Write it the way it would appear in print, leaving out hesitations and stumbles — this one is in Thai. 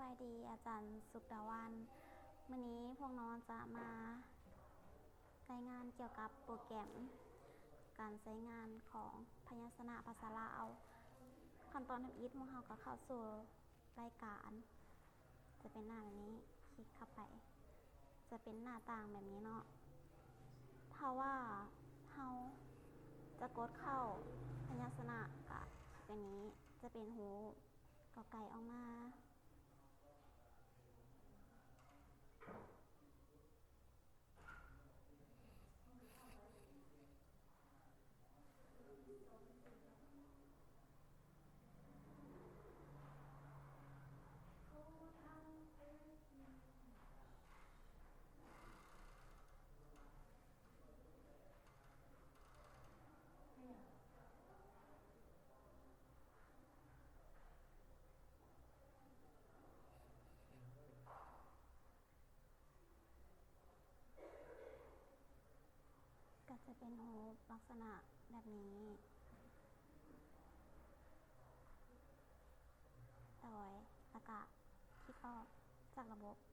บายดีอาจารย์สุดาวันวันนี้พวกน้องจะมารายงานเกี่ยวกับโปรแกรมการใช้งานของพยัญชนะภาษาลาวขั้นตอนทำอิฐพวกเราก็เข้าสู่รายการจะเป็นหน้าแบบนี้คลิกเข้าไปจะเป็นหน้าต่างแบบนี้เนาะถ้าว่าเราจะกดเข้าพยัญชนะก็เป็นนี้จะเป็นหูกอไก่ออกมาก็จะเป็นหูลักษณะแบบนี้โดยแล้วก็คลิกออกจากระบบ